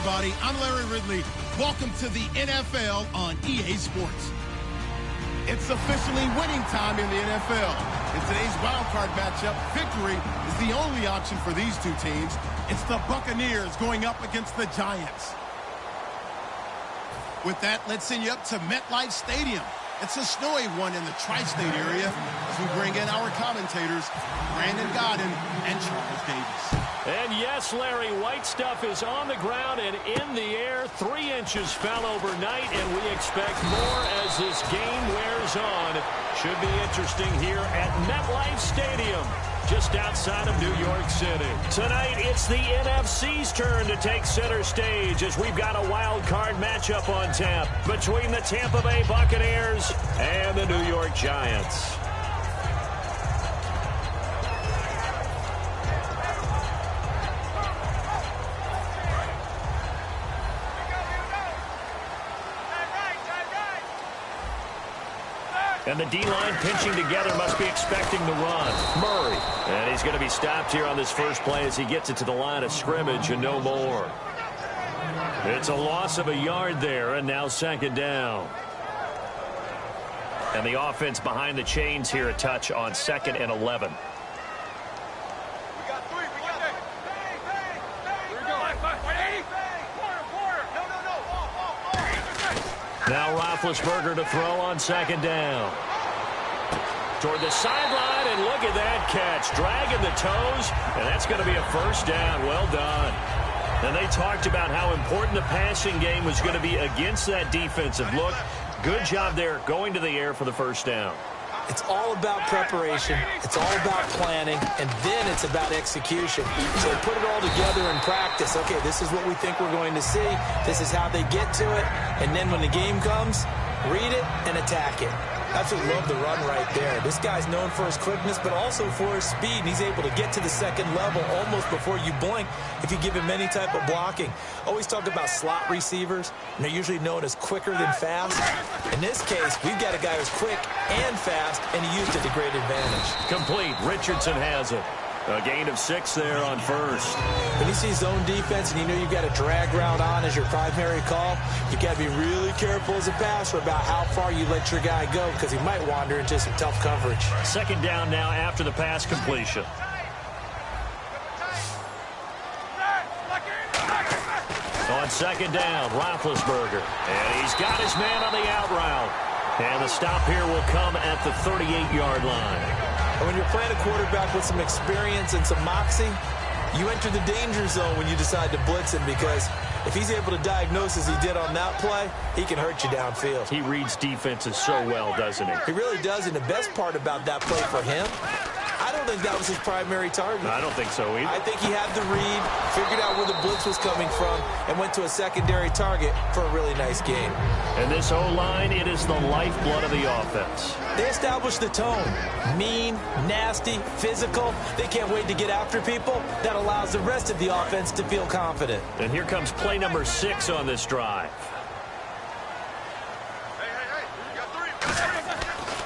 everybody. I'm Larry Ridley. Welcome to the NFL on EA Sports. It's officially winning time in the NFL. In today's wildcard matchup, victory is the only option for these two teams. It's the Buccaneers going up against the Giants. With that, let's send you up to MetLife Stadium. It's a snowy one in the tri-state area as we bring in our commentators, Brandon Godden and Charles Davis. And yes, Larry, white stuff is on the ground and in the air. 3 inches fell overnight, and we expect more as this game wears on. Should be interesting here at MetLife Stadium, just outside of New York City. Tonight, it's the NFC's turn to take center stage as we've got a wild card matchup on tap between the Tampa Bay Buccaneers and the New York Giants. And the D-line pinching together must be expecting the run. Murray. And he's going to be stopped here on this first play as he gets it to the line of scrimmage and no more. It's a loss of a yard there, and now second down. And the offense behind the chains here a touch on 2nd and 11. Now Roethlisberger to throw on 2nd down. Toward the sideline, and look at that catch. Dragging the toes, and that's going to be a first down. Well done. And they talked about how important the passing game was going to be against that defensive look. Good job there going to the air for the first down. It's all about preparation. It's all about planning, and then it's about execution. So put it all together in practice. Okay, this is what we think we're going to see. This is how they get to it. And then when the game comes, read it and attack it. That's what love the run right there. This guy's known for his quickness, but also for his speed. And he's able to get to the second level almost before you blink if you give him any type of blocking. Always talk about slot receivers, and they're usually known as quicker than fast. In this case, we've got a guy who's quick and fast, and he used it to great advantage. Complete. Richardson has it. A gain of 6 there on first. When you see zone defense and you know you've got a drag route on as your primary call, you've got to be really careful as a passer about how far you let your guy go because he might wander into some tough coverage. Second down now after the pass completion. On 2nd down, Roethlisberger. And he's got his man on the out route. And the stop here will come at the 38-yard line. And when you're playing a quarterback with some experience and some moxie, you enter the danger zone when you decide to blitz him because if he's able to diagnose as he did on that play, he can hurt you downfield. He reads defenses so well, doesn't he? He really does, and the best part about that play for him, I don't think that was his primary target. I don't think so either. I think he had the read, figured out where the blitz was coming from, and went to a secondary target for a really nice game. And this O-line, it is the lifeblood of the offense. They established the tone. Mean, nasty, physical. They can't wait to get after people. That allows the rest of the offense to feel confident. And here comes play number 6 on this drive.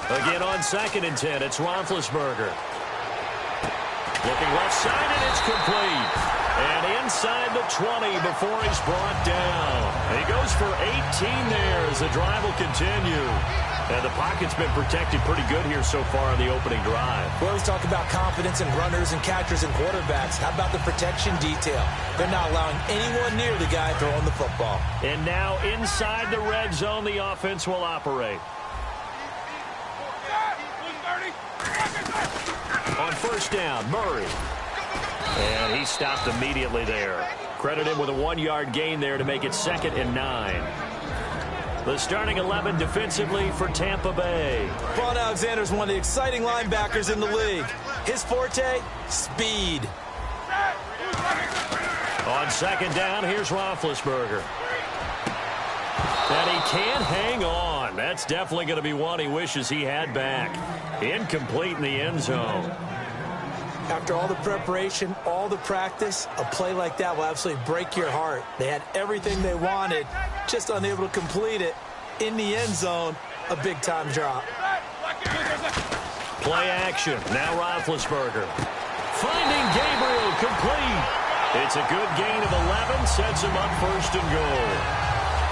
Again on 2nd and 10, it's Roethlisberger. Looking left side, and it's complete. And inside the 20 before he's brought down. And he goes for 18 there as the drive will continue. And the pocket's been protected pretty good here so far on the opening drive. We always talk about confidence in runners and catchers and quarterbacks. How about the protection detail? They're not allowing anyone near the guy throwing the football. And now inside the red zone, the offense will operate. On first down, Murray. And he stopped immediately there. Credit him with a 1-yard gain there to make it 2nd and 9. The starting 11 defensively for Tampa Bay. Vaughn Alexander's one of the exciting linebackers in the league. His forte, speed. On 2nd down, here's Roethlisberger. And he can't hang on. That's definitely going to be one he wishes he had back. Incomplete in the end zone. After all the preparation, all the practice, a play like that will absolutely break your heart. They had everything they wanted, just unable to complete it. In the end zone, a big-time drop. Play action. Now Roethlisberger. Finding Gabriel complete. It's a good gain of 11, sets him up first and goal.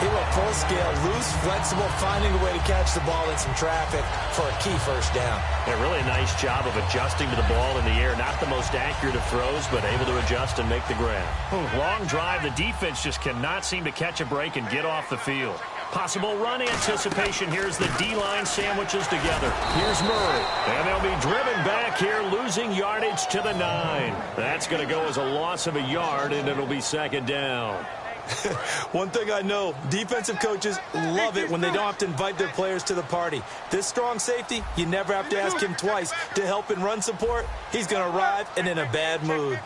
He went full scale, loose, flexible, finding a way to catch the ball in some traffic for a key first down. A really nice job of adjusting to the ball in the air. Not the most accurate of throws, but able to adjust and make the grab. Long drive. The defense just cannot seem to catch a break and get off the field. Possible run anticipation. Here's the D-line sandwiches together. Here's Murray. And they'll be driven back here, losing yardage to the 9. That's going to go as a loss of a yard, and it'll be second down. One thing I know, defensive coaches love it when they don't have to invite their players to the party. This strong safety, you never have to ask him twice to help in run support. He's going to arrive and in a bad mood.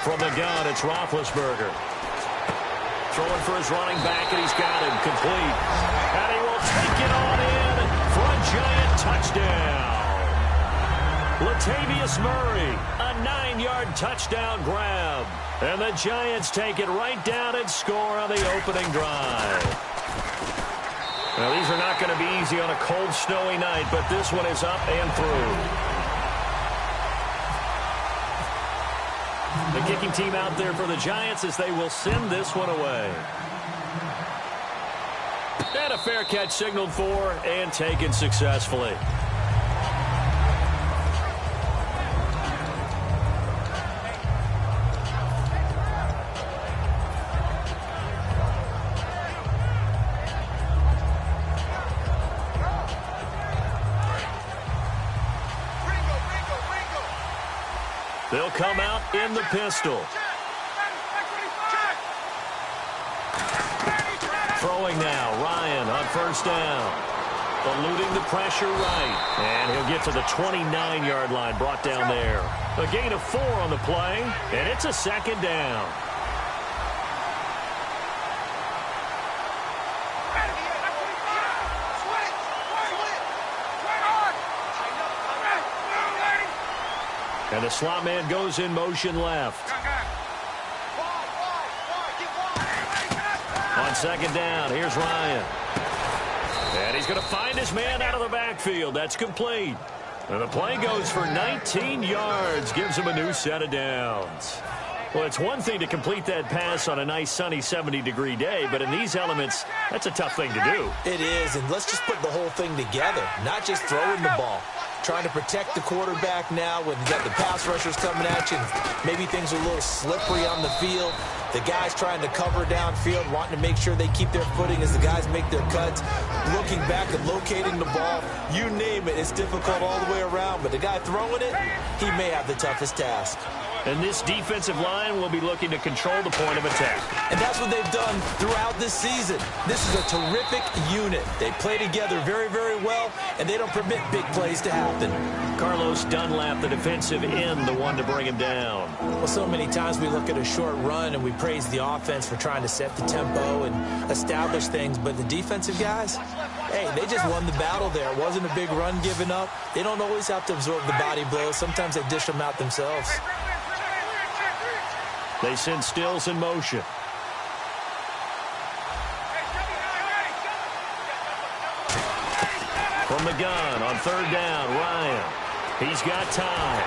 From the gun, it's Roethlisberger. Throwing for his running back, and he's got him complete. And he will take it on in for a giant touchdown. Latavius Murray, a 9-yard touchdown grab. And the Giants take it right down and score on the opening drive. Now, these are not going to be easy on a cold, snowy night, but this one is up and through. The kicking team out there for the Giants as they will send this one away. And a fair catch signaled for and taken successfully. They'll come out in the pistol. Throwing now, Ryan on first down. Eluding the pressure right. And he'll get to the 29-yard line, brought down there. A gain of 4 on the play, and it's a second down. And the slot man goes in motion left. On second down, here's Ryan. And he's going to find his man out of the backfield. That's complete. And the play goes for 19 yards. Gives him a new set of downs. Well, it's one thing to complete that pass on a nice sunny 70-degree day, but in these elements, that's a tough thing to do. It is, and let's just put the whole thing together, not just throwing the ball. Trying to protect the quarterback now when you got the pass rushers coming at you. Maybe things are a little slippery on the field. The guys trying to cover downfield, wanting to make sure they keep their footing as the guys make their cuts. Looking back and locating the ball. You name it, it's difficult all the way around. But the guy throwing it, he may have the toughest task. And this defensive line will be looking to control the point of attack. And that's what they've done throughout this season. This is a terrific unit. They play together very, very well, and they don't permit big plays to happen. Carlos Dunlap, the defensive end, the one to bring him down. Well, so many times we look at a short run and we praise the offense for trying to set the tempo and establish things, but the defensive guys, hey, they just won the battle there. It wasn't a big run given up. They don't always have to absorb the body blows. Sometimes they dish them out themselves. They send Stills in motion. From the gun on third down, Ryan. He's got time.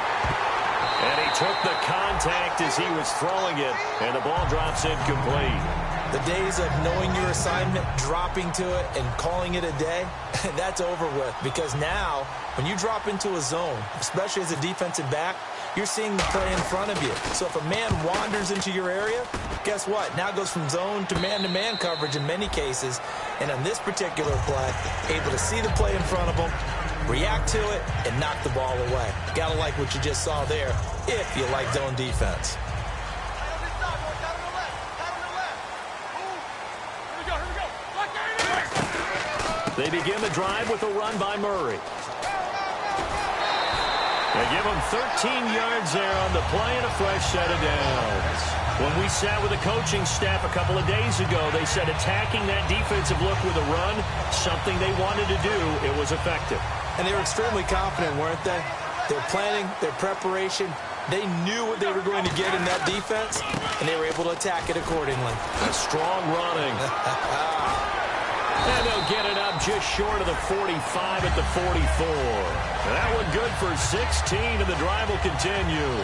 And he took the contact as he was throwing it, and the ball drops incomplete. The days of knowing your assignment, dropping to it, and calling it a day, that's over with. Because now, when you drop into a zone, especially as a defensive back, you're seeing the play in front of you. So if a man wanders into your area, guess what? Now it goes from zone to man-to-man coverage in many cases. And on this particular play, able to see the play in front of him, react to it, and knock the ball away. Gotta like what you just saw there, if you like zone defense. They begin the drive with a run by Murray. They give him 13 yards there on the play and a fresh set of downs. When we sat with the coaching staff a couple of days ago, they said attacking that defensive look with a run, something they wanted to do, it was effective. And they were extremely confident, weren't they? Their planning, their preparation, they knew what they were going to get in that defense, and they were able to attack it accordingly. Strong running. And they'll get it up just short of the 45 at the 44. And that one good for 16, and the drive will continue.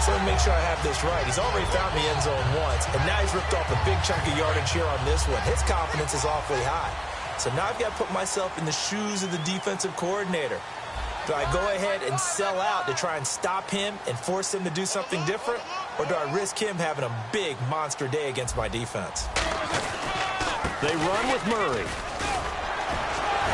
So let me make sure I have this right. He's already found the end zone once, and now he's ripped off a big chunk of yardage here on this one. His confidence is awfully high. So now I've got to put myself in the shoes of the defensive coordinator. Do I go ahead and sell out to try and stop him and force him to do something different? Or do I risk him having a big monster day against my defense? They run with Murray.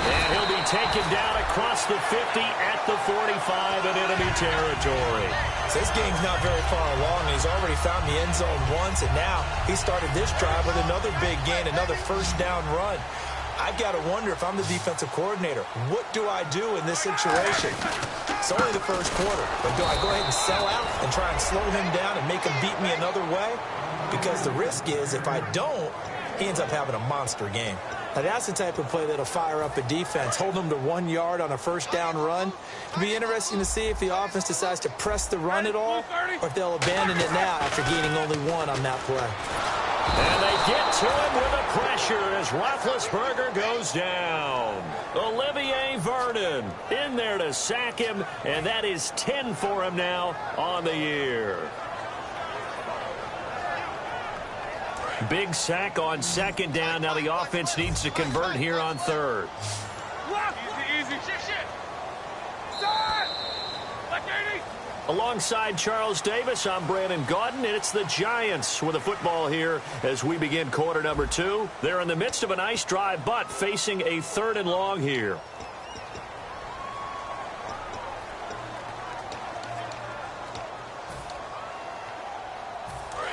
And he'll be taken down across the 50 at the 45 in enemy territory. So this game's not very far along, and he's already found the end zone once, and now he started this drive with another big gain, another first down run. I've got to wonder if I'm the defensive coordinator, what do I do in this situation? It's only the first quarter, but do I go ahead and sell out and try and slow him down and make him beat me another way? Because the risk is if I don't, he ends up having a monster game. Now that's the type of play that'll fire up a defense, hold them to 1 yard on a first down run. It'll be interesting to see if the offense decides to press the run at all, or if they'll abandon it now after gaining only 1 on that play. And they get to him with a pressure as Roethlisberger goes down. Olivier Vernon in there to sack him, and that is 10 for him now on the year. Big sack on second down. Now the offense needs to convert here on third. Easy. Alongside Charles Davis, I'm Brandon Gaudin, and it's the Giants with the football here as we begin quarter number 2. They're in the midst of a nice drive, but facing a 3rd and long here.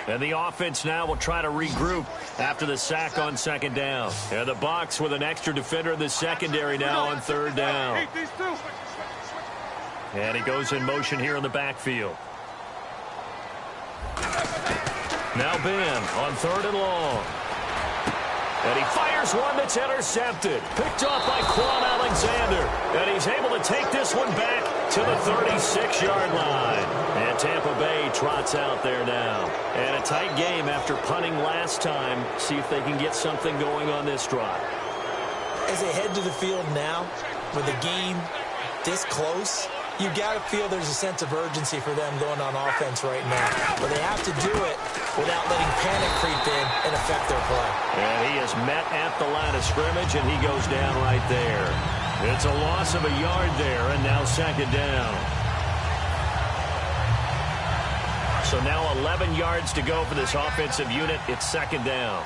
And the offense now will try to regroup after the sack on second down. And the Bucs with an extra defender in the secondary now on 3rd down. And he goes in motion here in the backfield. Now Ben on 3rd and long. And he fires one that's intercepted. Picked off by Quan Alexander. And he's able to take this one back to the 36-yard line. And Tampa Bay trots out there now. And a tight game after punting last time. See if they can get something going on this drive. As they head to the field now, with the game this close, you got to feel there's a sense of urgency for them going on offense right now. But they have to do it without letting panic creep in and affect their play. And he is met at the line of scrimmage, and he goes down right there. It's a loss of a yard there, and now second down. So now 11 yards to go for this offensive unit. It's second down.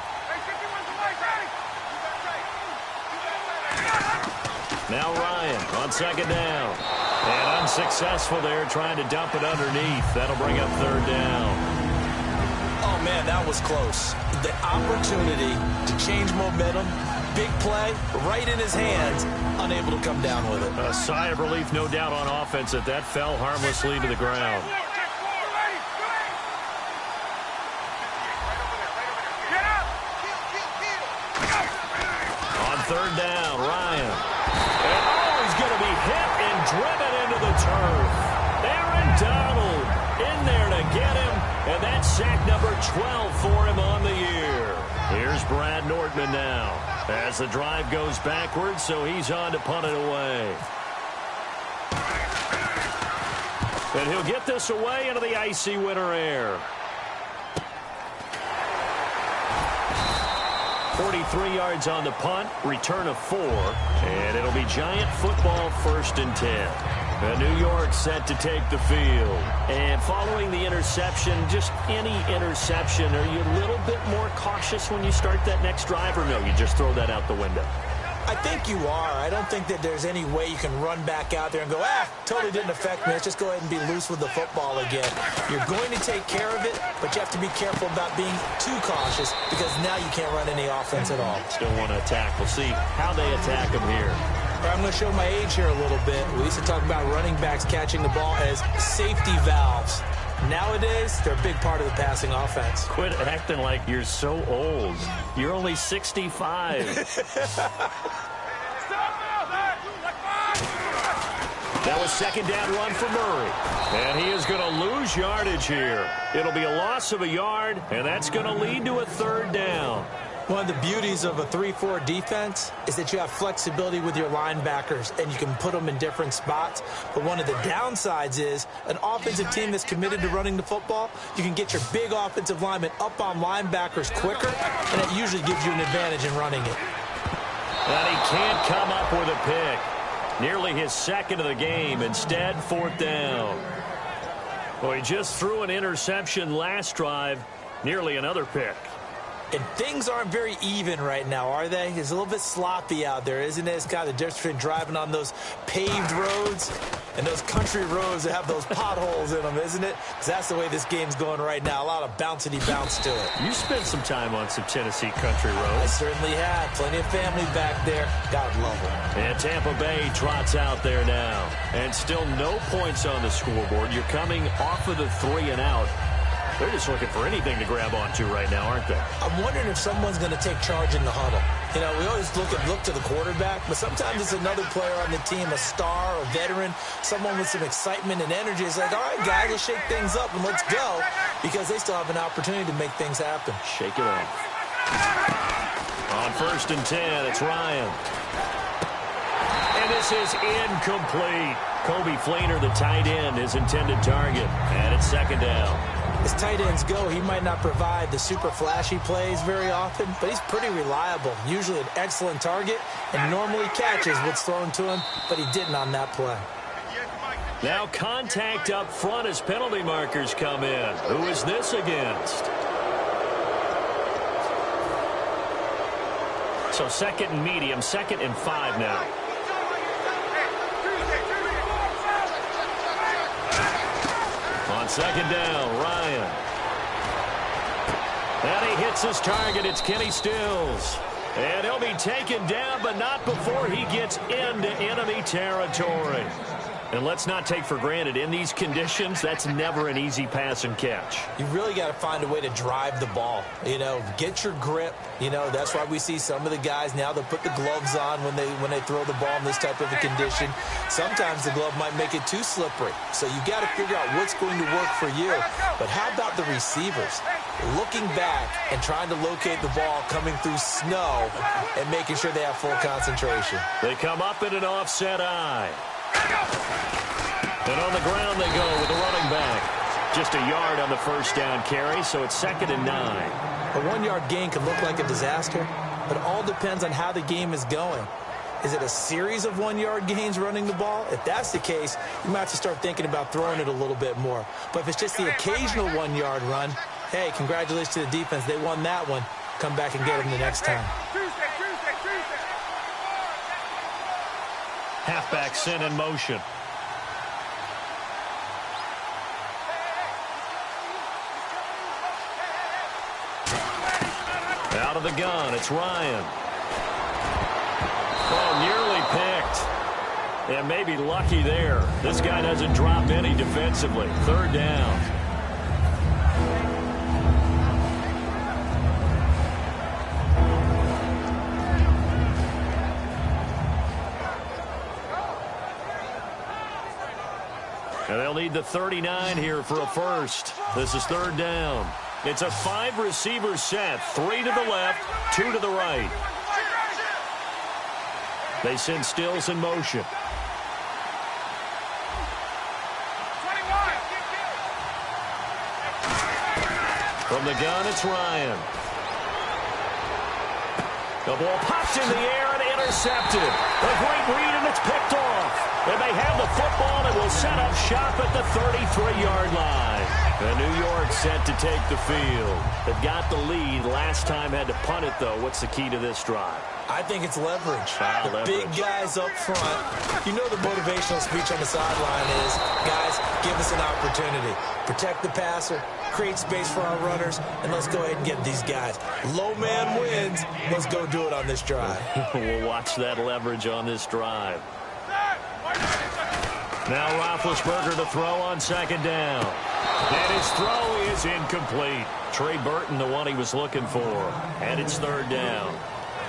Now Ryan on second down. And unsuccessful there, trying to dump it underneath. That'll bring up 3rd down. Oh, man, that was close. The opportunity to change momentum, big play, right in his hands, unable to come down with it. A sigh of relief, no doubt, on offense that fell harmlessly to the ground. On 3rd down, Ryan. And he's going to be hit and driven into the turf. Aaron Donald in there to get him, and that's sack number 12 for him on the year. Here's Brad Nordman now as the drive goes backwards, so he's on to punt it away. And he'll get this away into the icy winter air. 43 yards on the punt, return of 4, and it'll be Giant football 1st and 10. And New York set to take the field. And following the interception, just any interception, are you a little bit more cautious when you start that next drive, or no, you just throw that out the window? I think you are. I don't think that there's any way you can run back out there and go, totally didn't affect me. Let's just go ahead and be loose with the football again. You're going to take care of it, but you have to be careful about being too cautious because now you can't run any offense at all. Still want to attack. We'll see how they attack him here. I'm going to show my age here a little bit. We used to talk about running backs catching the ball as safety valves. Nowadays, they're a big part of the passing offense. Quit acting like you're so old. You're only 65. That was second down run for Murray. And he is going to lose yardage here. It'll be a loss of a yard, and that's going to lead to a 3rd down. One of the beauties of a 3-4 defense is that you have flexibility with your linebackers, and you can put them in different spots. But one of the downsides is an offensive team that's committed to running the football, you can get your big offensive linemen up on linebackers quicker, and it usually gives you an advantage in running it. And he can't come up with a pick. Nearly his second of the game. Instead, 4th down. Well, he just threw an interception last drive. Nearly another pick. And things aren't very even right now, are they? It's a little bit sloppy out there, isn't it? It's kind of the difference between driving on those paved roads and those country roads that have those potholes in them, isn't it? Because that's the way this game's going right now. A lot of bouncy bounce to it. You spent some time on some Tennessee country roads. I certainly have. Plenty of family back there. God love them. And Tampa Bay trots out there now. And still no points on the scoreboard. You're coming off of the 3 and out. They're just looking for anything to grab onto right now, aren't they? I'm wondering if someone's going to take charge in the huddle. You know, we always look to the quarterback, but sometimes it's another player on the team, a star, a veteran, someone with some excitement and energy. It's like, all right, guys, let's shake things up and let's go, because they still have an opportunity to make things happen. Shake it off. On 1st and 10, it's Ryan. And this is incomplete. Kobe Fleener, the tight end, his intended target. And it's 2nd down. As tight ends go, he might not provide the super flashy plays very often, but he's pretty reliable. Usually an excellent target and normally catches what's thrown to him, but he didn't on that play. Now contact up front as penalty markers come in. Who is this against? So 2nd and medium, 2nd and 5 now. On 2nd down, Ryan. And he hits his target. It's Kenny Stills. And he'll be taken down, but not before he gets into enemy territory. And let's not take for granted, in these conditions, that's never an easy pass and catch. You really got to find a way to drive the ball. You know, get your grip. You know, that's why we see some of the guys now, they'll put the gloves on when they throw the ball in this type of a condition. Sometimes the glove might make it too slippery. So you got to figure out what's going to work for you. But how about the receivers? Looking back and trying to locate the ball coming through snow and making sure they have full concentration. They come up in an offset eye. And on the ground they go with the running back. Just a yard on the 1st down carry, so it's 2nd and 9. A 1-yard gain can look like a disaster, but it all depends on how the game is going. Is it a series of 1-yard gains running the ball? If that's the case, you might have to start thinking about throwing it a little bit more. But if it's just the occasional 1-yard run, hey, congratulations to the defense. They won that one. Come back and get them the next time. Halfback sent in motion. Out of the gun, it's Ryan. Oh, nearly picked. And maybe lucky there. This guy doesn't drop any defensively. 3rd down. And they'll need the 39 here for a first. This is 3rd down. It's a 5-receiver set. 3 to the left, 2 to the right. They send Stills in motion. From the gun, it's Ryan. The ball pops in the air and intercepted. A great read, and it's picked off. And they have the football and will set up shop at the 33-yard line. And New York set to take the field. They've got the lead. Last time had to punt it, though. What's the key to this drive? I think it's leverage. Leverage. Big guys up front. You know the motivational speech on the sideline is, guys, give us an opportunity. Protect the passer, create space for our runners, and let's go ahead and get these guys. Low man wins. Let's go do it on this drive. We'll watch that leverage on this drive. Now Roethlisberger to throw on 2nd down. And his throw is incomplete. Trey Burton, the one he was looking for. And it's 3rd down.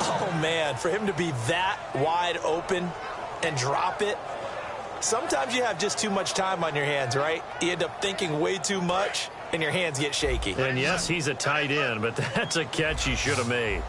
Oh, man, for him to be that wide open and drop it. Sometimes you have just too much time on your hands, right? You end up thinking way too much, and your hands get shaky. And yes, he's a tight end, but that's a catch he should have made.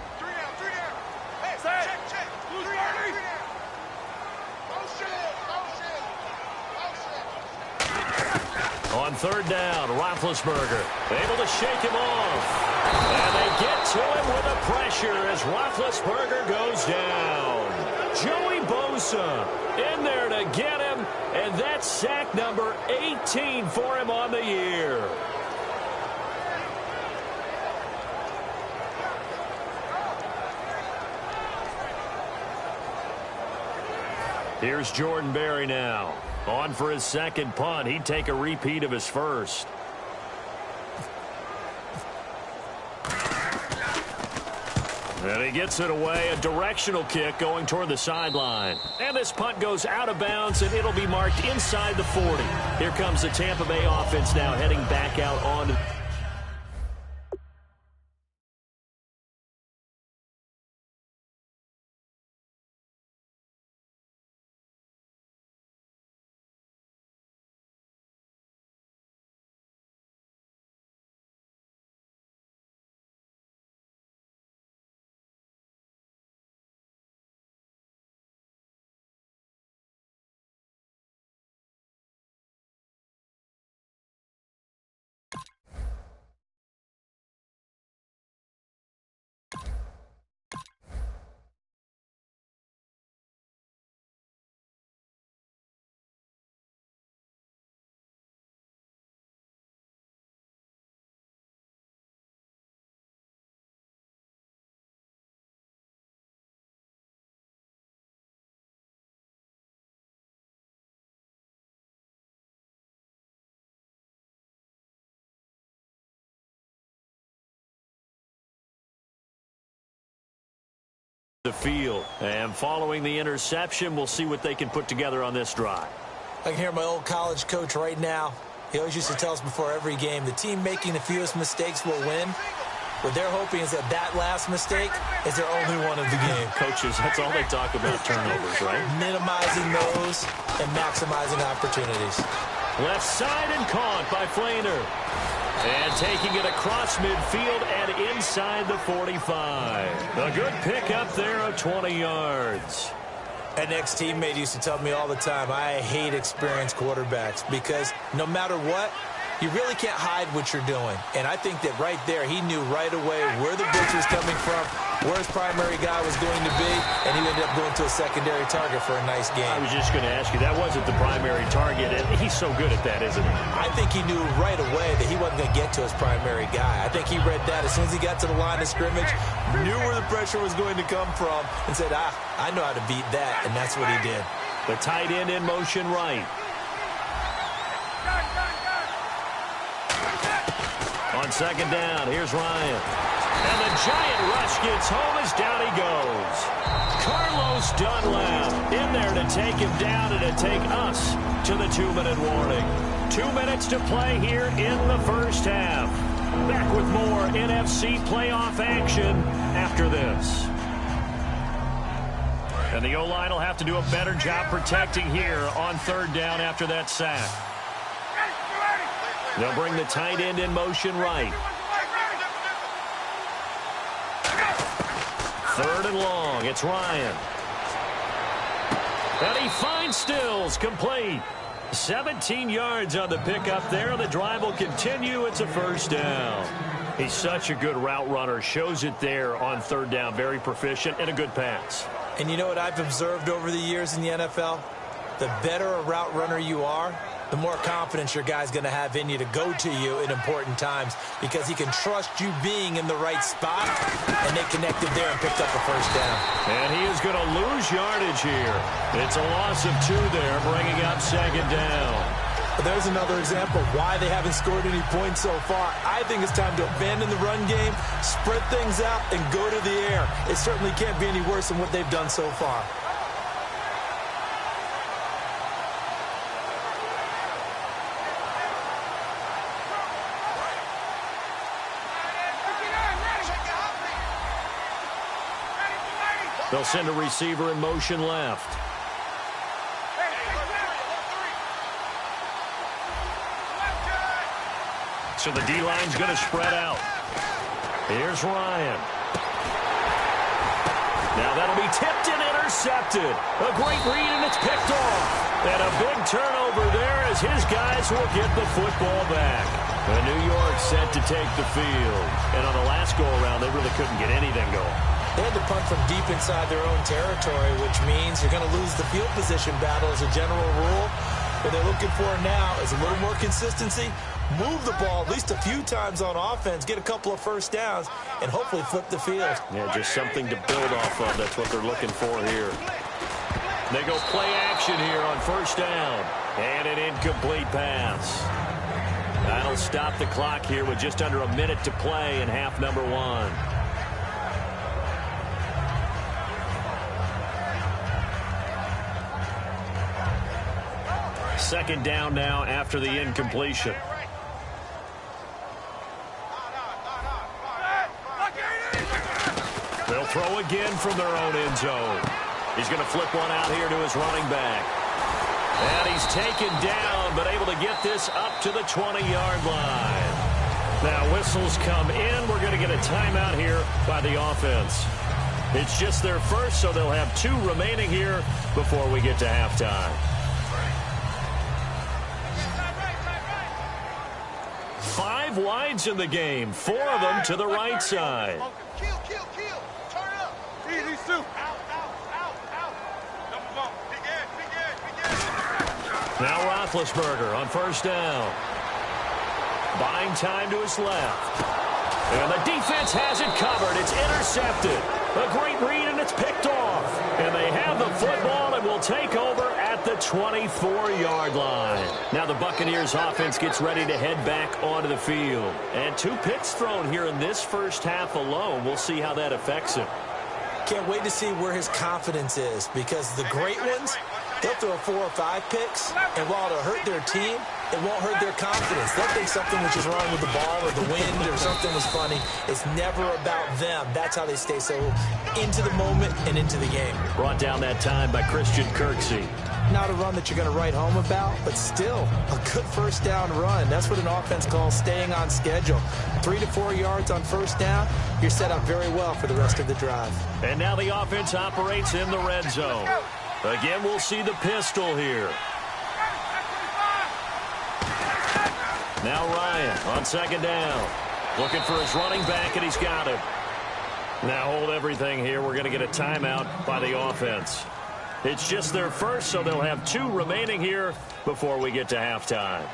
On third down, Roethlisberger able to shake him off. And they get to him with the pressure as Roethlisberger goes down. Joey Bosa in there to get him, and that's sack number 18 for him on the year. Here's Jordan Berry now. On for his second punt. He'd take a repeat of his first. And he gets it away, a directional kick going toward the sideline. And this punt goes out of bounds, and it'll be marked inside the 40. Here comes the Tampa Bay offense now heading back out on the field. And following the interception, we'll see what they can put together on this drive. I can hear my old college coach right now. He always used to tell us before every game, the team making the fewest mistakes will win. What they're hoping is that that last mistake is their only one of the game. Coaches, that's all they talk about, turnovers, right? Minimizing those and maximizing opportunities. Left side and caught by Flainer. And taking it across midfield and inside the 45. A good pickup there of 20 yards. An ex-teammate used to tell me all the time, I hate experienced quarterbacks because no matter what, you really can't hide what you're doing. And I think that right there, he knew right away where the blitz was coming from, where his primary guy was going to be, and he ended up going to a secondary target for a nice game. I was just going to ask you, that wasn't the primary target, and he's so good at that, isn't he? I think he knew right away that he wasn't going to get to his primary guy. I think he read that as soon as he got to the line of scrimmage, knew where the pressure was going to come from, and said, I know how to beat that, and that's what he did. The tight end in motion right. On second down, here's Ryan. And the giant rush gets home as down he goes. Carlos Dunlap in there to take him down and to take us to the 2-minute warning. 2 minutes to play here in the first half. Back with more NFC playoff action after this. And the O-line will have to do a better job protecting here on third down after that sack. They'll bring the tight end in motion right. Third and long. It's Ryan. And he finds Stills complete. 17 yards on the pickup there. The drive will continue. It's a first down. He's such a good route runner. Shows it there on third down. Very proficient and a good pass. And you know what I've observed over the years in the NFL? The better a route runner you are, the more confidence your guy's going to have in you to go to you in important times because he can trust you being in the right spot, and they connected there and picked up a first down. And he is going to lose yardage here. It's a loss of 2 there, bringing up second down. But there's another example of why they haven't scored any points so far. I think it's time to abandon the run game, spread things out, and go to the air. It certainly can't be any worse than what they've done so far. They'll send a receiver in motion left. So the D-line's going to spread out. Here's Ryan. Now that'll be tipped and intercepted. A great read, and it's picked off. And a big turnover there as his guys will get the football back. And New York set to take the field. And on the last go-around, they really couldn't get anything going. They had to punt from deep inside their own territory, which means you're going to lose the field position battle as a general rule. What they're looking for now is a little more consistency, move the ball at least a few times on offense, get a couple of first downs, and hopefully flip the field. Yeah, just something to build off of. That's what they're looking for here. They go play action here on first down. And an incomplete pass. That'll stop the clock here with just under a minute to play in half number one. Second down now after the incompletion. They'll throw again from their own end zone. He's going to flip one out here to his running back. And he's taken down, but able to get this up to the 20-yard line. Now whistles come in. We're going to get a timeout here by the offense. It's just their first, so they'll have 2 remaining here before we get to halftime. 5 wides in the game, 4 of them to the right side. Kill. Turn it up. Easy, Sue. Out. Double bump. Big edge. Now Roethlisberger on first down. Buying time to his left. And the defense has it covered. It's intercepted. A great read, and it's picked off. And they have the football and will take over at the 24-yard line. Now the Buccaneers offense gets ready to head back onto the field. And 2 picks thrown here in this first half alone. We'll see how that affects him. Can't wait to see where his confidence is, because the great ones, they'll throw 4 or 5 picks, and while it'll hurt their team, it won't hurt their confidence. They'll think something was just wrong with the ball or the wind or something was funny. It's never about them. That's how they stay so into the moment and into the game. Brought down that time by Christian Kirksey. Not a run that you're going to write home about, but still a good first down run. That's what an offense calls staying on schedule. 3 to 4 yards on first down, you're set up very well for the rest of the drive. And now the offense operates in the red zone. Again, we'll see the pistol here. Now Ryan on second down. Looking for his running back, and he's got him. Now hold everything here. We're going to get a timeout by the offense. It's just their first, so they'll have 2 remaining here before we get to halftime.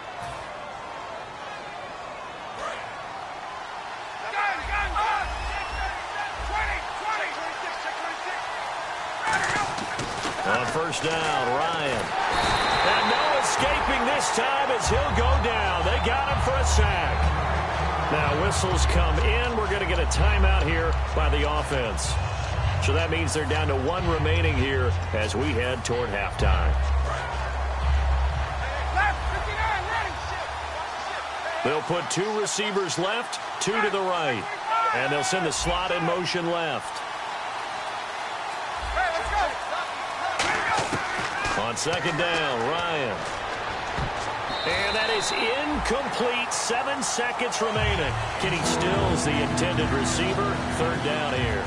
On first down, Ryan. And no escaping this time as he'll go down. They got him for a sack. Now whistles come in. We're going to get a timeout here by the offense. So that means they're down to 1 remaining here as we head toward halftime. They'll put 2 receivers left, 2 to the right. And they'll send the slot in motion left. On second down, Ryan. And that is incomplete. 7 seconds remaining. Kenny Stills, the intended receiver. Third down here.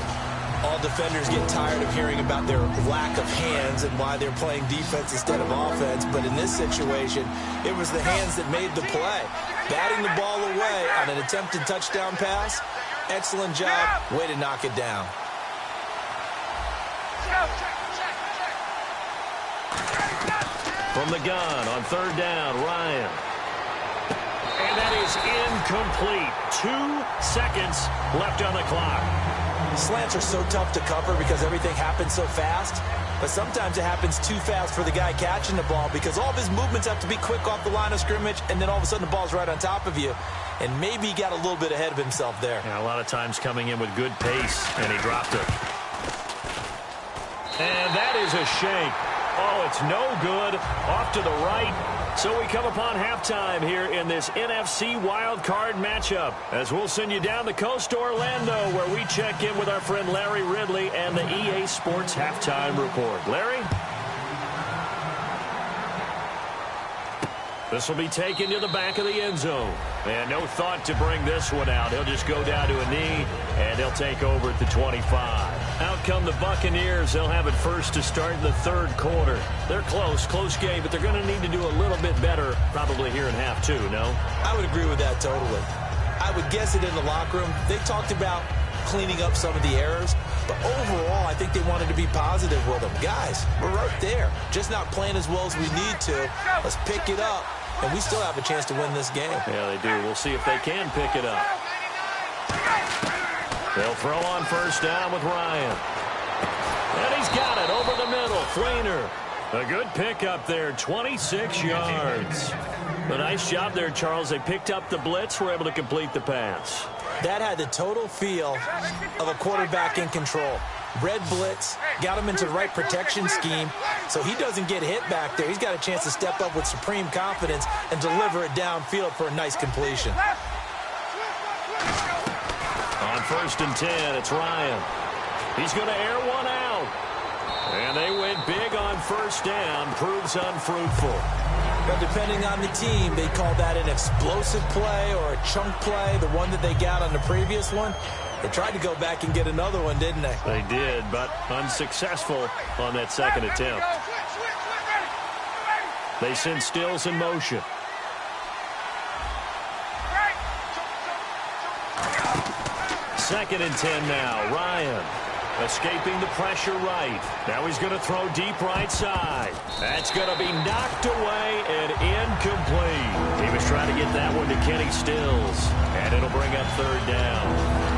All defenders get tired of hearing about their lack of hands and why they're playing defense instead of offense. But in this situation, it was the hands that made the play. Batting the ball away on an attempted touchdown pass. Excellent job. Way to knock it down. From the gun on third down, Ryan. And that is incomplete. 2 seconds left on the clock. Slants are so tough to cover because everything happens so fast. But sometimes it happens too fast for the guy catching the ball because all of his movements have to be quick off the line of scrimmage, and then all of a sudden the ball's right on top of you. And maybe he got a little bit ahead of himself there. Yeah, a lot of times coming in with good pace, and he dropped it. And that is a shake. Oh, it's no good. Off to the right. So we come upon halftime here in this NFC wildcard matchup, as we'll send you down the coast to Orlando, where we check in with our friend Larry Ridley and the EA Sports Halftime Report. Larry? This will be taken to the back of the end zone. And no thought to bring this one out. He'll just go down to a knee, and he'll take over at the 25. Out come the Buccaneers. They'll have it first to start in the third quarter. They're close game, but they're going to need to do a little bit better probably here in half two, no? I would agree with that totally. I would guess it in the locker room. They talked about cleaning up some of the errors, but overall, I think they wanted to be positive with them. Guys, we're right there. Just not playing as well as we need to. Let's pick it up, and we still have a chance to win this game. Yeah, they do. We'll see if they can pick it up. They'll throw on first down with Ryan. And he's got it over the middle. Fleener. A good pickup there, 26 yards. A nice job there, Charles. They picked up the blitz, were able to complete the pass. That had the total feel of a quarterback in control. Red blitz, got him into the right protection scheme, so he doesn't get hit back there. He's got a chance to step up with supreme confidence and deliver it downfield for a nice completion. On first and 10, it's Ryan. He's going to air one out. And they went big on first down. Proves unfruitful. But depending on the team, they call that an explosive play or a chunk play, the one that they got on the previous one. They tried to go back and get another one, didn't they? They did, but unsuccessful on that second attempt. They send Stills in motion. Second and 10 now. Ryan escaping the pressure right. Now he's going to throw deep right side. That's going to be knocked away and incomplete. He was trying to get that one to Kenny Stills, and it'll bring up third down.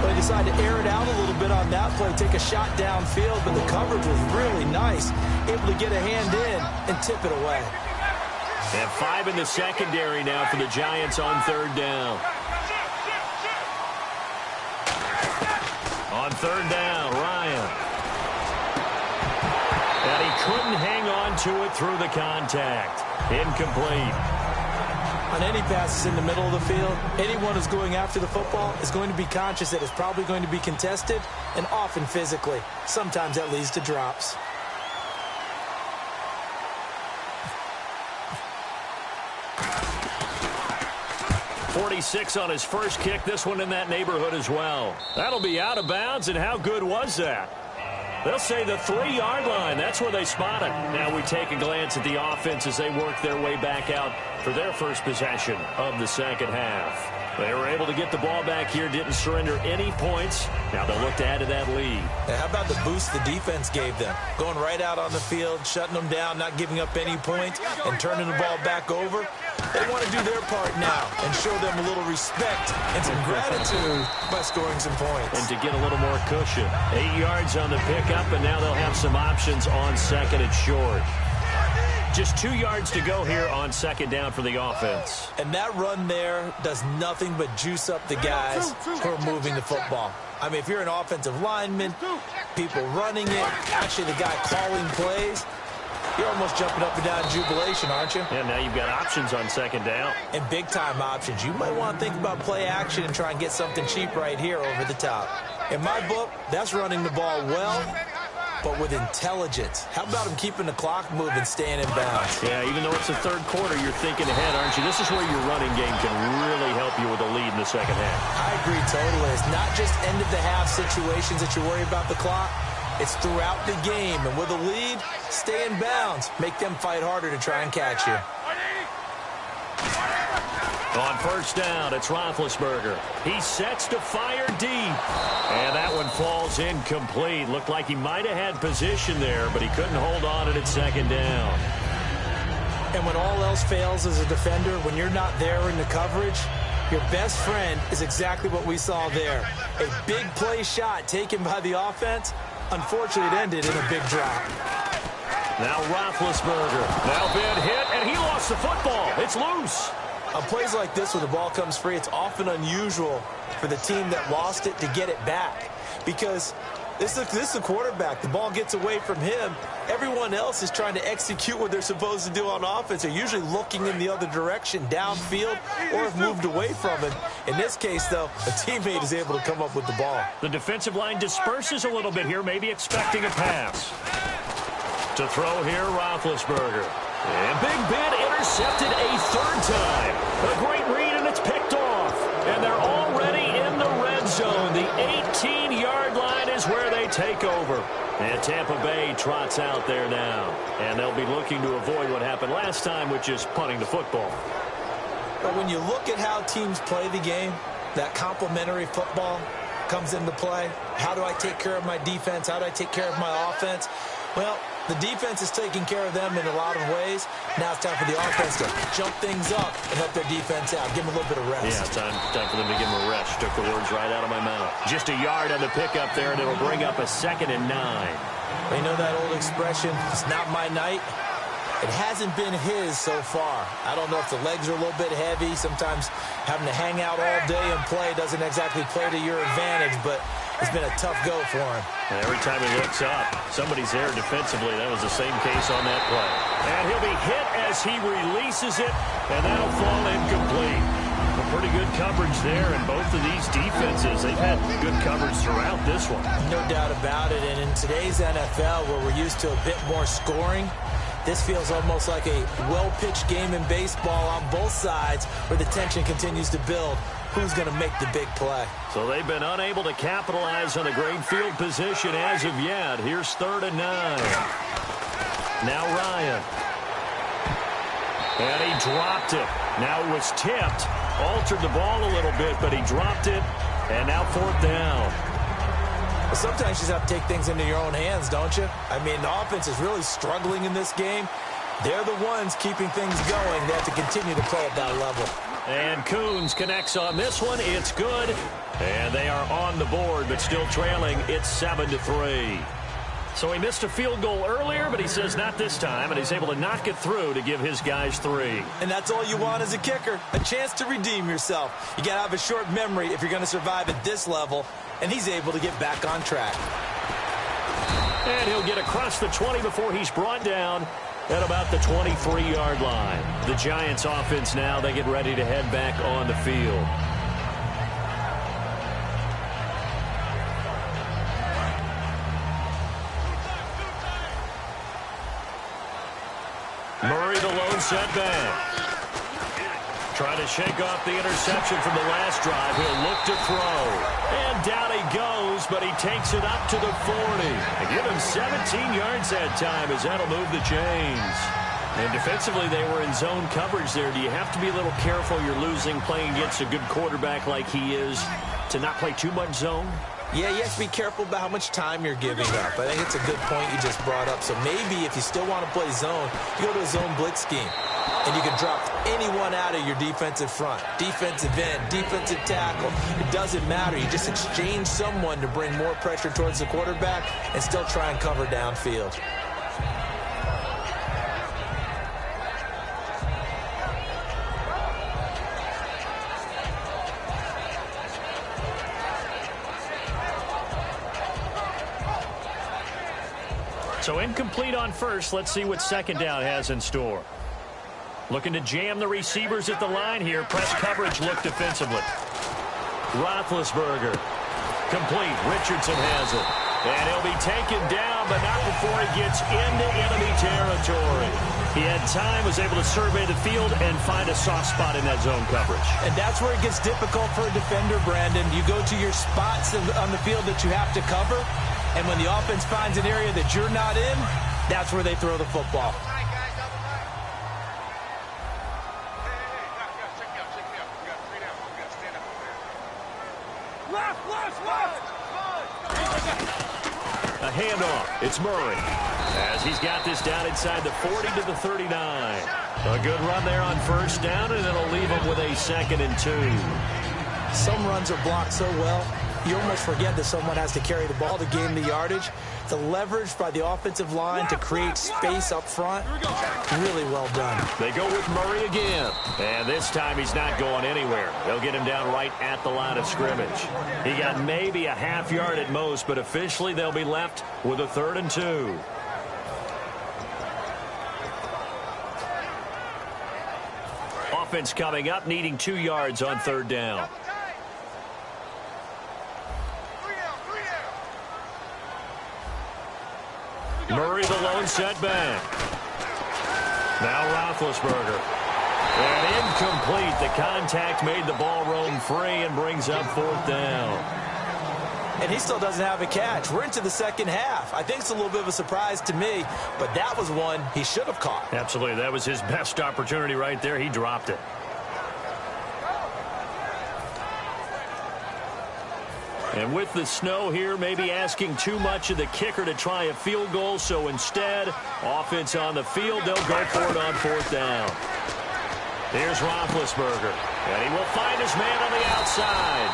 Well, he decided to air it out a little bit on that play, take a shot downfield, but the coverage was really nice. Able to get a hand in and tip it away. They have 5 in the secondary now for the Giants on third down. On third down, Ryan. And he couldn't hang on to it through the contact. Incomplete. On any passes in the middle of the field, anyone who's going after the football is going to be conscious that it's probably going to be contested, and often physically. Sometimes that leads to drops. .46 on his first kick. This one in that neighborhood as well. That'll be out of bounds, and how good was that? They'll say the 3-yard line. That's where they spot it. Now we take a glance at the offense as they work their way back out for their first possession of the second half. They were able to get the ball back here, didn't surrender any points. Now they'll look to add to that lead. Now, how about the boost the defense gave them? Going right out on the field, shutting them down, not giving up any points, and turning the ball back over. They want to do their part now and show them a little respect and some gratitude by scoring some points. And to get a little more cushion. 8 yards on the pickup, and now they'll have some options on second and short. Just 2 yards to go here on second down for the offense. And that run there does nothing but juice up the guys who are moving the football. I mean, if you're an offensive lineman, people running it, actually the guy calling plays, you're almost jumping up and down in jubilation, aren't you? Yeah, now you've got options on second down. And big-time options. You might want to think about play action and try and get something cheap right here over the top. In my book, that's running the ball well, but with intelligence. How about him keeping the clock moving, staying in bounds? Yeah, even though it's the third quarter, you're thinking ahead, aren't you? This is where your running game can really help you with a lead in the second half. I agree totally. It's not just end-of-the-half situations that you worry about the clock. It's throughout the game. And with a lead, stay in bounds. Make them fight harder to try and catch you. On first down, it's Roethlisberger. He sets to fire deep. And that one falls incomplete. Looked like he might have had position there, but he couldn't hold on at second down. And when all else fails as a defender, when you're not there in the coverage, your best friend is exactly what we saw there. A big play shot taken by the offense. Unfortunately, it ended in a big drop. Now Roethlisberger. Now been hit, and he lost the football. It's loose. On plays like this, when the ball comes free, it's often unusual for the team that lost it to get it back. Because this is the quarterback. The ball gets away from him. Everyone else is trying to execute what they're supposed to do on offense. They're usually looking in the other direction, downfield, or have moved away from him. In this case, though, a teammate is able to come up with the ball. The defensive line disperses a little bit here, maybe expecting a pass. To throw here, Roethlisberger. And Big Ben intercepted a third time. A great read, and it's picked off. And they're already in the red zone. The 18-yard line is is where they take over. And Tampa Bay trots out there now. And they'll be looking to avoid what happened last time, which is punting the football. But when you look at how teams play the game, that complementary football comes into play. How do I take care of my defense? How do I take care of my offense? Well, the defense is taking care of them in a lot of ways. Now it's time for the offense to jump things up and help their defense out. Give them a little bit of rest. Yeah, time for them to give them a rest. Took the words right out of my mouth. Just a yard on the pickup there, and it'll bring up a 2nd and 9. You know that old expression, it's not my night? It hasn't been his so far. I don't know if the legs are a little bit heavy. Sometimes having to hang out all day and play doesn't exactly play to your advantage, but it's been a tough go for him. And every time he looks up, somebody's there defensively. That was the same case on that play. And he'll be hit as he releases it, and that'll fall incomplete. A pretty good coverage there in both of these defenses. They've had good coverage throughout this one. No doubt about it. And in today's NFL, where we're used to a bit more scoring, this feels almost like a well-pitched game in baseball on both sides where the tension continues to build. Who's going to make the big play? So they've been unable to capitalize on a great field position as of yet. Here's 3rd and 9. Now Ryan. And he dropped it. Now it was tipped. Altered the ball a little bit, but he dropped it. And now 4th down. Well, sometimes you just have to take things into your own hands, don't you? I mean, the offense is really struggling in this game. They're the ones keeping things going. They have to continue to play at that level. And Coons connects on this one. It's good. And they are on the board, but still trailing. It's 7-3. So he missed a field goal earlier, but he says not this time, and he's able to knock it through to give his guys 3. And that's all you want as a kicker, a chance to redeem yourself. You got to have a short memory if you're going to survive at this level, and he's able to get back on track. And he'll get across the 20 before he's brought down at about the 23-yard line. The Giants offense now, they get ready to head back on the field. Murray, the lone setback. Trying to shake off the interception from the last drive. He'll look to throw. And down he goes, but he takes it up to the 40. And give him 17 yards that time as that'll move the chains. And defensively, they were in zone coverage there. Do you have to be a little careful? You're losing playing against a good quarterback like he is to not play too much zone? Yeah, you have to be careful about how much time you're giving up. I think it's a good point you just brought up. So maybe if you still want to play zone, you go to a zone blitz scheme. And you can drop anyone out of your defensive front. Defensive end, defensive tackle. It doesn't matter. You just exchange someone to bring more pressure towards the quarterback and still try and cover downfield. So incomplete on first. Let's see what 2nd down has in store. Looking to jam the receivers at the line here. Press coverage look defensively. Roethlisberger. Complete. Richardson has it. And he'll be taken down, but not before he gets into enemy territory. He had time, was able to survey the field and find a soft spot in that zone coverage. And that's where it gets difficult for a defender, Brandon. You go to your spots on the field that you have to cover, and when the offense finds an area that you're not in, that's where they throw the football. A handoff. It's Murray. As he's got this down inside the 40 to the 39. A good run there on first down, and it'll leave him with a 2nd and 2. Some runs are blocked so well, you almost forget that someone has to carry the ball to gain the yardage. The leverage by the offensive line to create space up front, really well done. They go with Murray again. And this time he's not going anywhere. They'll get him down right at the line of scrimmage. He got maybe a half yard at most, but officially they'll be left with a 3rd and 2. Offense coming up, needing 2 yards on 3rd down. Murray, the lone setback. Now Roethlisberger. And incomplete. The contact made the ball roam free and brings up 4th down. and he still doesn't have a catch. We're into the second half. I think it's a little bit of a surprise to me, but that was one he should have caught. Absolutely. That was his best opportunity right there. He dropped it. And with the snow here, maybe asking too much of the kicker to try a field goal. So instead, offense on the field, they'll go for it on 4th down. Here's Roethlisberger. And he will find his man on the outside.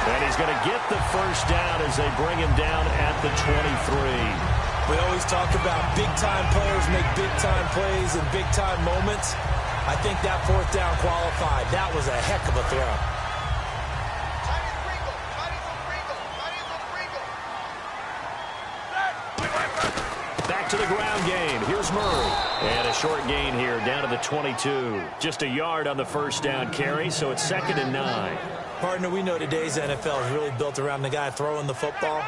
And he's going to get the first down as they bring him down at the 23. We always talk about big-time players make big-time plays in big-time moments. I think that 4th down qualified. That was a heck of a throw. To the ground game. Here's Murray. And a short gain here down to the 22. Just a yard on the first down carry, so it's 2nd and 9. Partner, we know today's NFL is really built around the guy throwing the football.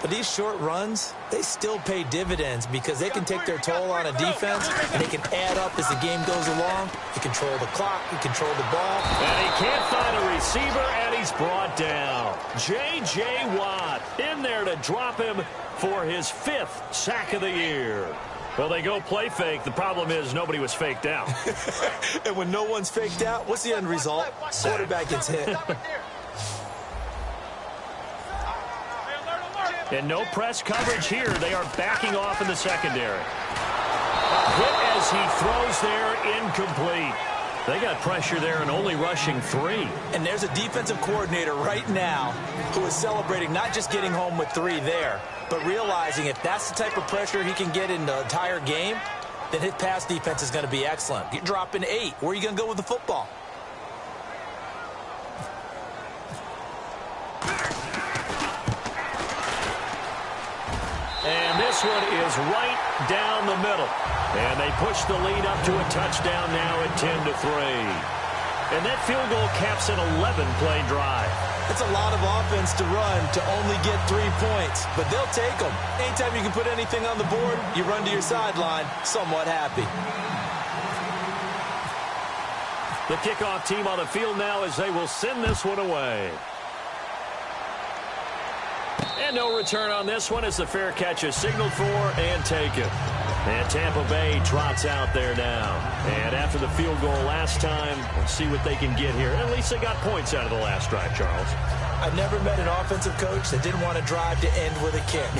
But these short runs, they still pay dividends because they can take their toll on a defense, and they can add up as the game goes along. You control the clock, you control the ball. And he can't find a receiver, and he's brought down. J.J. Watt in there to drop him for his 5th sack of the year. Well, they go play fake. The problem is nobody was faked out. And when no one's faked out, what's the end result? Quarterback gets hit. And no press coverage here. They are backing off in the secondary. A hit as he throws there, incomplete. They got pressure there and only rushing 3. And there's a defensive coordinator right now who is celebrating not just getting home with 3 there, but realizing if that's the type of pressure he can get in the entire game, then his pass defense is going to be excellent. You're dropping 8. Where are you going to go with the football? And this one is right down the middle. And they push the lead up to a touchdown now at 10-3. And that field goal caps an 11-play drive. It's a lot of offense to run to only get 3 points, but they'll take them. Anytime you can put anything on the board, you run to your sideline somewhat happy. The kickoff team on the field now as they will send this one away. And no return on this one as the fair catch is signaled for and taken. And Tampa Bay trots out there now. And after the field goal last time, we'll see what they can get here. At least they got points out of the last drive, Charles. I've never met an offensive coach that didn't want to drive to end with a kick.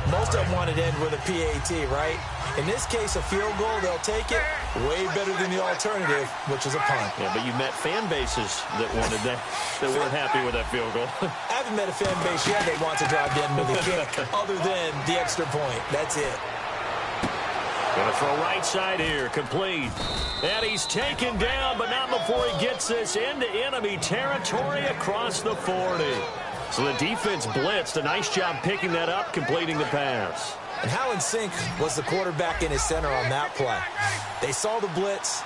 Most of them wanted to end with a PAT, right? In this case, a field goal, they'll take it. Way better than the alternative, which is a punt. Yeah, but you met fan bases that wanted that weren't happy with that field goal. I haven't met a fan base yet that wants to drive to end with a kick, other than the extra point. That's it. Going to throw right side here, complete. And he's taken down, but not before he gets this into enemy territory across the 40. So the defense blitzed. A nice job picking that up, completing the pass. And how in sync was the quarterback in his center on that play? They saw the blitz,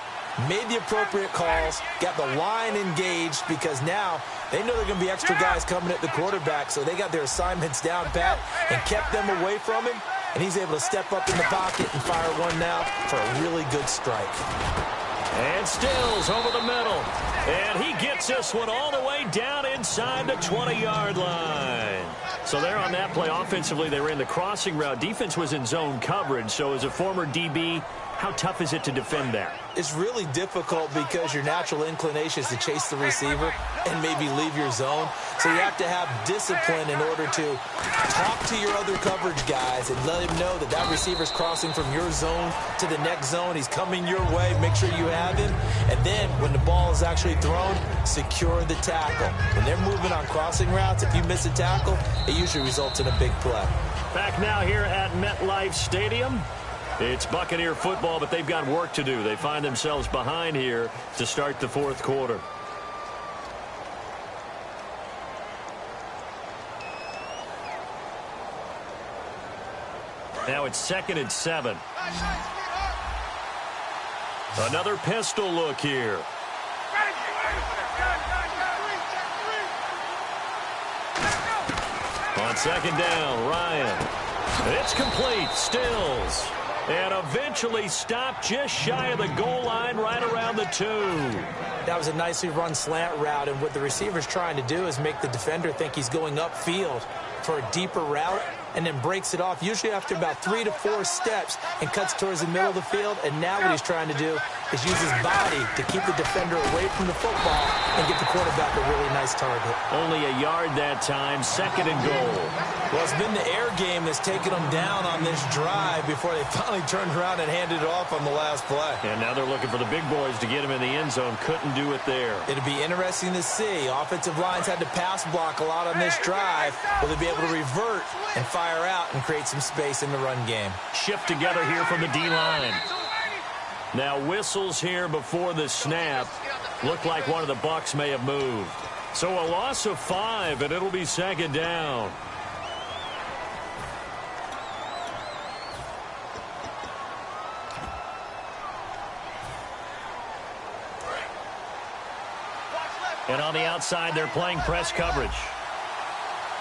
made the appropriate calls, got the line engaged because now they know they're going to be extra guys coming at the quarterback, so they got their assignments down pat and kept them away from him, and he's able to step up in the pocket and fire one now for a really good strike. And Stills over the middle. And he gets this one all the way down inside the 20-yard line. So there on that play, offensively, they ran the crossing route. Defense was in zone coverage. So as a former DB, how tough is it to defend that? It's really difficult because your natural inclination is to chase the receiver and maybe leave your zone. So you have to have discipline in order to talk to your other coverage guys and let him know that that receiver's crossing from your zone to the next zone. He's coming your way. Make sure you have him. And then when the ball is actually thrown, secure the tackle. When they're moving on crossing routes, if you miss a tackle, it usually results in a big play. Back now here at MetLife Stadium. It's Buccaneer football, but they've got work to do. They find themselves behind here to start the fourth quarter. Now it's 2nd and 7. Another pistol look here. On 2nd down, Ryan. It's complete. Stills. And eventually stopped just shy of the goal line right around the 2. That was a nicely run slant route, and what the receiver's trying to do is make the defender think he's going upfield for a deeper route and then breaks it off, usually after about 3 to 4 steps, and cuts towards the middle of the field. And now what he's trying to do is use his body to keep the defender away from the football and get the quarterback a really nice target. Only a yard that time, 2nd and goal. Well, it's been the air game that's taken them down on this drive before they finally turned around and handed it off on the last play. And now they're looking for the big boys to get him in the end zone. Couldn't do it there. It'll be interesting to see. Offensive lines had to pass block a lot on this drive. Will they be able to revert and fire out and create some space in the run game? Shift together here from the D-line. Now whistles here before the snap. Looked like one of the Bucs may have moved. So a loss of 5, and it'll be 2nd down. And on the outside, they're playing press coverage.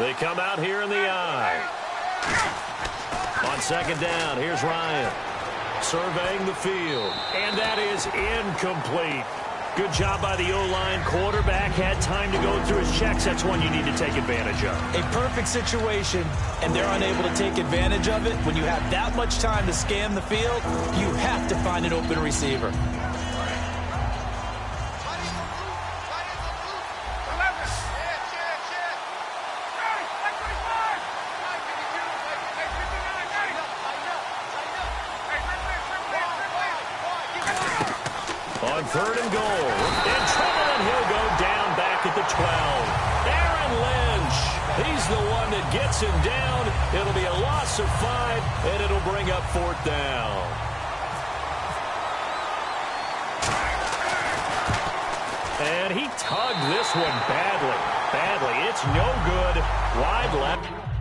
They come out here in the eye. On 2nd down, here's Ryan. Surveying the field. And that is incomplete. Good job by the O-line. Quarterback had time to go through his checks. That's one you need to take advantage of. A perfect situation, and they're unable to take advantage of it. When you have that much time to scan the field, you have to find an open receiver. On 3rd and goal, in trouble, and he'll go down back at the 12. Aaron Lynch, he's the one that gets him down. It'll be a loss of 5, and it'll bring up 4th down. And he tugged this one badly. It's no good. Wide left.